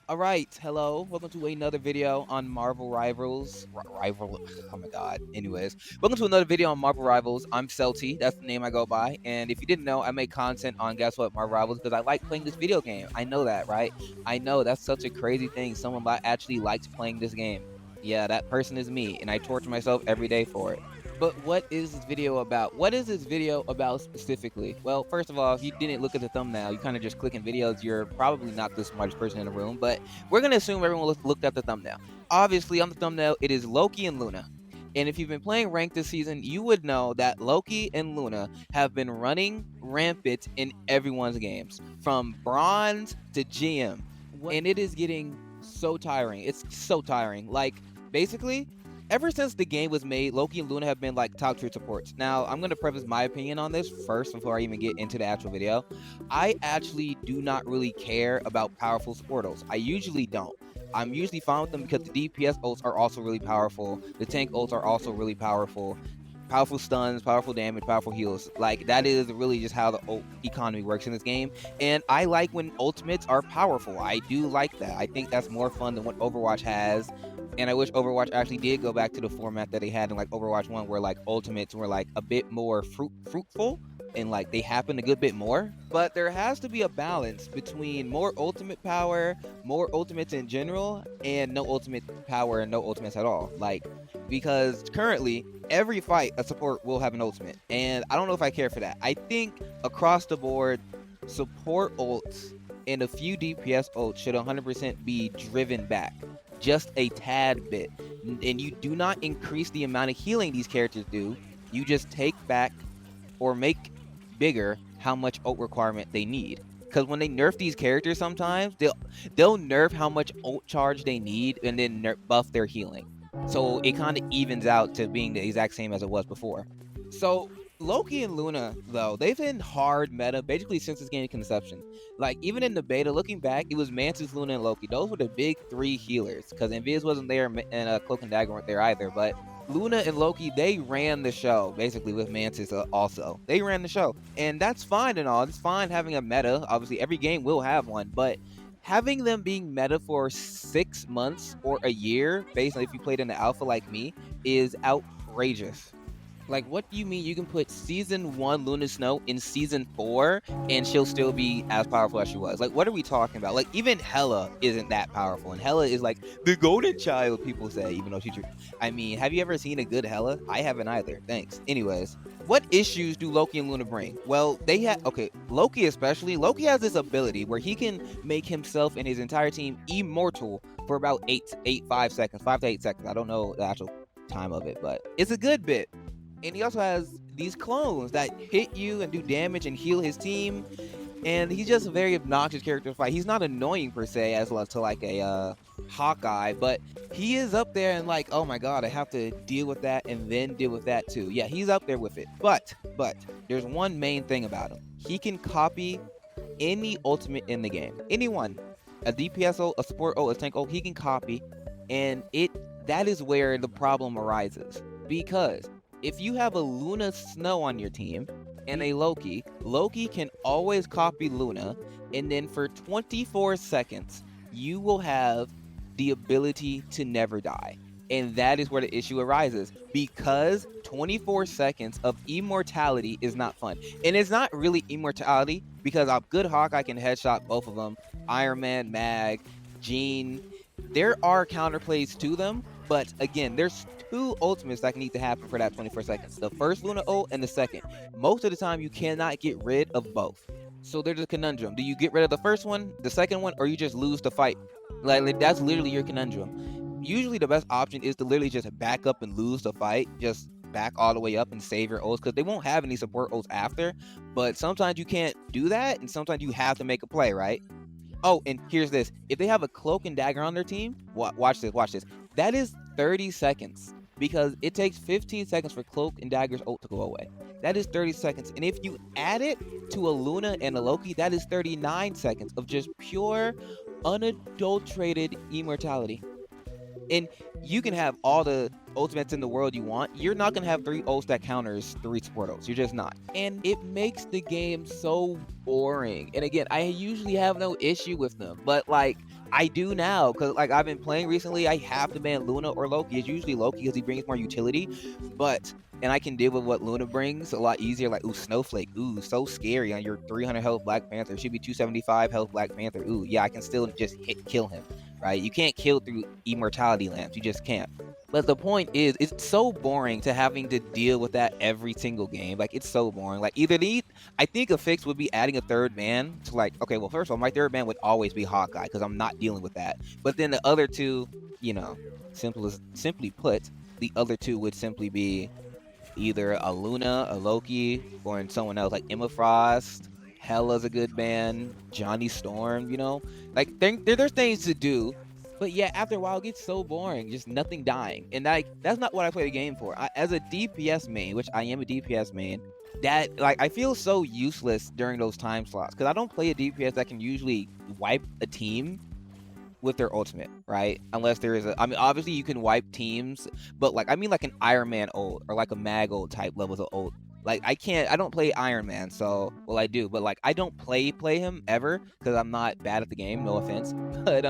All right, hello. Welcome to another video on Marvel Rivals. Rival. Oh my God. Anyways, welcome to another video on Marvel Rivals. I'm Celty. That's the name I go by. And if you didn't know, I make content on guess what Marvel Rivals because I like playing this video game. I know that, right? I know that's such a crazy thing. Someone actually likes playing this game. Yeah, that person is me, and I torture myself every day for it. But what is this video about? What is this video about specifically? Well, first of all, if you didn't look at the thumbnail, you kind of just clicking videos, you're probably not the smartest person in the room, but we're going to assume everyone looked at the thumbnail. Obviously, on the thumbnail, it is Loki and Luna. And if you've been playing ranked this season, you would know that Loki and Luna have been running rampant in everyone's games, from bronze to GM. And it is getting so tiring. It's so tiring. Like, basically, ever since the game was made, Loki and Luna have been like top tier supports. Now, I'm going to preface my opinion on this first before I even get into the actual video. I actually do not really care about powerful support ults. I usually don't. I'm usually fine with them because the DPS ults are also really powerful. The tank ults are also really powerful. Powerful stuns, powerful damage, powerful heals. Like, that is really just how the ult economy works in this game. And I like when ultimates are powerful. I do like that. I think that's more fun than what Overwatch has. And I wish Overwatch actually did go back to the format that they had in like Overwatch 1, where like ultimates were like a bit more fruitful and like they happened a good bit more. But there has to be a balance between more ultimate power, more ultimates in general, and no ultimate power and no ultimates at all. Like, because currently every fight a support will have an ultimate, and I don't know if I care for that. I think across the board, support ults and a few DPS ults should 100% be driven back just a tad bit, and you do not increase the amount of healing these characters do. You just take back or make bigger how much ult requirement they need. Because when they nerf these characters, sometimes they'll nerf how much ult charge they need and then buff their healing. So it kind of evens out to being the exact same as it was before. So Loki and Luna, though, they've been hard meta basically since this game's conception. Like, even in the beta, looking back, it was Mantis, Luna, and Loki. Those were the big three healers, because Invis wasn't there and Cloak and Dagger weren't there either. But Luna and Loki, they ran the show, basically, with Mantis also. They ran the show. And that's fine and all. It's fine having a meta. Obviously, every game will have one. But having them being meta for 6 months or a year, based on if you played in the alpha like me, is outrageous. Like, what do you mean you can put season 1 Luna Snow in season 4 and she'll still be as powerful as she was? Like, what are we talking about? Like, even Hela isn't that powerful, and Hela is like the golden child, people say, even though she's. I mean, have you ever seen a good Hela? I haven't either. Thanks. Anyways, what issues do Loki and Luna bring? Well, they have, okay, Loki especially. Loki has this ability where he can make himself and his entire team immortal for about 5 seconds, 5 to 8 seconds. I don't know the actual time of it, but it's a good bit. And he also has these clones that hit you and do damage and heal his team. And he's just a very obnoxious character to fight. He's not annoying per se as to like a Hawkeye, but he is up there and like, oh my god, I have to deal with that and then deal with that too. Yeah, he's up there with it. But there's one main thing about him. He can copy any ultimate in the game. Anyone. A DPS ult, a support ult, a tank ult, he can copy. And that is where the problem arises. Because if you have a Luna Snow on your team and a Loki can always copy Luna, and then for 24 seconds, you will have the ability to never die. And that is where the issue arises, because 24 seconds of immortality is not fun. And it's not really immortality, because a good Hawkeye can headshot both of them. Iron Man, Mag, Jean, there are counterplays to them, but again, there's two ultimates that need to happen for that 24 seconds. The first Luna ult and the second. Most of the time, you cannot get rid of both. So there's a conundrum. Do you get rid of the first one, the second one, or you just lose the fight? Like, that's literally your conundrum. Usually the best option is to literally just back up and lose the fight. Just back all the way up and save your ults, because they won't have any support ults after. But sometimes you can't do that, and sometimes you have to make a play, right? Oh, and here's this. If they have a Cloak and Dagger on their team, watch this. That is 30 seconds. Because it takes 15 seconds for Cloak and Dagger's ult to go away. That is 30 seconds. And if you add it to a Luna and a Loki, that is 39 seconds of just pure, unadulterated immortality. And you can have all the ultimates in the world you want. You're not going to have 3 ults that counters 3 support ults. You're just not. And it makes the game so boring. And again, I usually have no issue with them. But like, I do now, because like I've been playing recently. I have to ban Luna or Loki. It's usually Loki because he brings more utility, but and I can deal with what Luna brings a lot easier. Like, ooh, Snowflake, ooh, so scary on your 300 health Black Panther. It should be 275 health Black Panther. Ooh, yeah, I can still just kill him, right? You can't kill through Immortality lamps. You just can't. But the point is, it's so boring to having to deal with that every single game. Like, it's so boring. Like, I think a fix would be adding a third man to, like, okay, well, first of all, my third man would always be Hawkeye because I'm not dealing with that. But then the other two, you know, simply put, the other two would simply be either a Luna, a Loki, or in someone else like Emma Frost. Hella's a good band. Johnny Storm, like there's things to do. But yeah, after a while, it gets so boring. Just nothing dying, and like that's not what I play the game for. As a DPS main, which I am a DPS main, that like I feel so useless during those time slots because I don't play a DPS that can usually wipe a team with their ultimate, right? Unless there is I mean, obviously you can wipe teams, but like I mean like an Iron Man ult or like a Mag ult type levels of ult. Like I don't play Iron Man, so well I do, but like I don't play him ever because I'm not bad at the game, no offense. But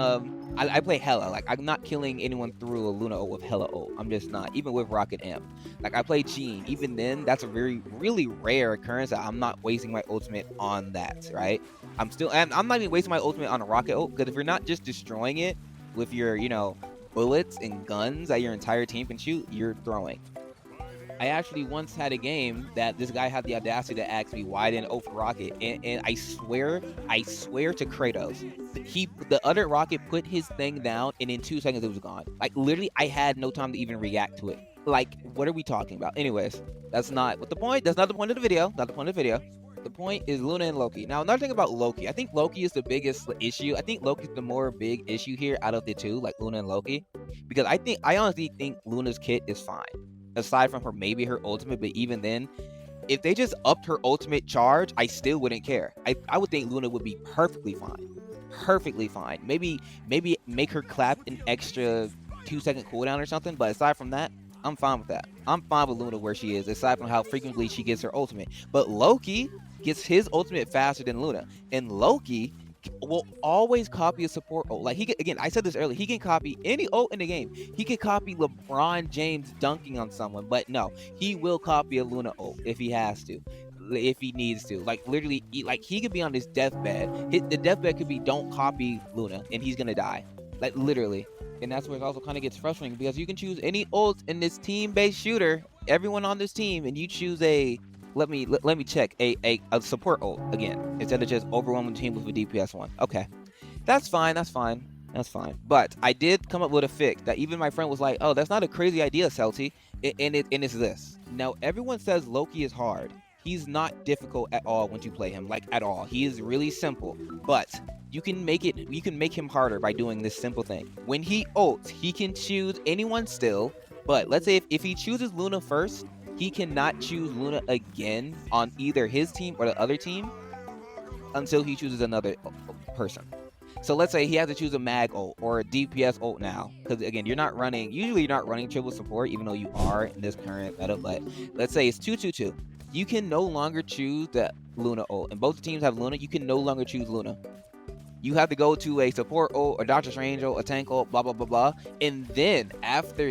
I play Hella. Like I'm not killing anyone through a Luna ult with Hella ult. I'm just not, even with Rocket Amp. Like I play Gene. Even then, that's a really rare occurrence that I'm not wasting my ultimate on that, right? I'm not even wasting my ultimate on a rocket ult because if you're not just destroying it with your, bullets and guns that your entire team can shoot, you're throwing. I actually once had a game that this guy had the audacity to ask me why I didn't ult for rocket, and I swear to Kratos, the other rocket put his thing down, and in 2 seconds it was gone. Like literally, I had no time to even react to it. Like, what are we talking about? Anyways, that's not the point of the video. Not the point of the video. The point is Luna and Loki. Now, another thing about Loki, I think Loki is the biggest issue. I think Loki's the more big issue here out of the two, like Luna and Loki, because I honestly think Luna's kit is fine, aside from maybe her ultimate. But even then, if they just upped her ultimate charge, I still wouldn't care. I would think Luna would be perfectly fine. Maybe make her clap an extra 2-second cooldown or something. But aside from that, I'm fine with that. I'm fine with Luna where she is, aside from how frequently she gets her ultimate. But Loki gets his ultimate faster than Luna, and Loki will always copy a support ult. Like again, I said this earlier, he can copy any ult in the game. He can copy LeBron James dunking on someone, but no, he will copy a Luna ult if he has to, if he needs to. Like literally, he could be on his deathbed. The deathbed could be don't copy Luna, and he's gonna die. Like literally. And that's where it also kind of gets frustrating because you can choose any ult in this team-based shooter, everyone on this team, and you choose a let me check a support ult again instead of just overwhelming the team with a DPS one. Okay, that's fine. But I did come up with a fix that even my friend was like, "Oh, that's not a crazy idea, Celty." And it's this. Now everyone says Loki is hard. He's not difficult at all once you play him, like at all. He is really simple, but you can make him harder by doing this simple thing. When he ults, he can choose anyone still, but let's say if he chooses Luna first, he cannot choose Luna again on either his team or the other team until he chooses another person. So let's say he has to choose a Mag ult or a DPS ult now, because again, usually you're not running triple support, even though you are in this current meta. But let's say it's 2-2-2. You can no longer choose the Luna ult, and both teams have Luna. You can no longer choose Luna. You have to go to a support ult, a Doctor Strange ult, a tank ult, blah blah blah blah, and then after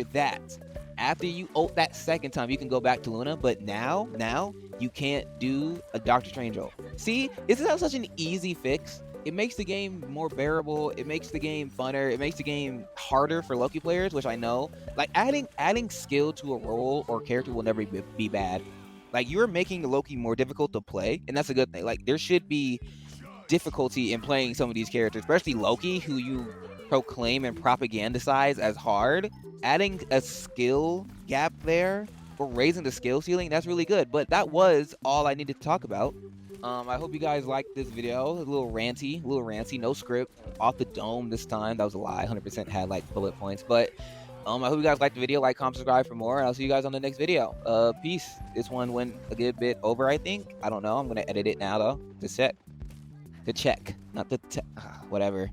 you ult that second time, you can go back to Luna. But now you can't do a Doctor Strange ult. See, isn't that such an easy fix? It makes the game more bearable. It makes the game funner. It makes the game harder for Loki players, which I know. Like adding skill to a role or character will never be bad. Like you're making Loki more difficult to play, and that's a good thing. Like there should be difficulty in playing some of these characters, especially Loki, who you proclaim and propagandize as hard. Adding a skill gap there or raising the skill ceiling, that's really good. But that was all I needed to talk about. I hope you guys liked this video. A little ranty, no script, off the dome this time. That was a lie. 100% had like bullet points, but I hope you guys liked the video. Like, comment, subscribe for more, and I'll see you guys on the next video. Peace. This one went a good bit over, I think. I don't know. I'm gonna edit it now though to check, not the whatever.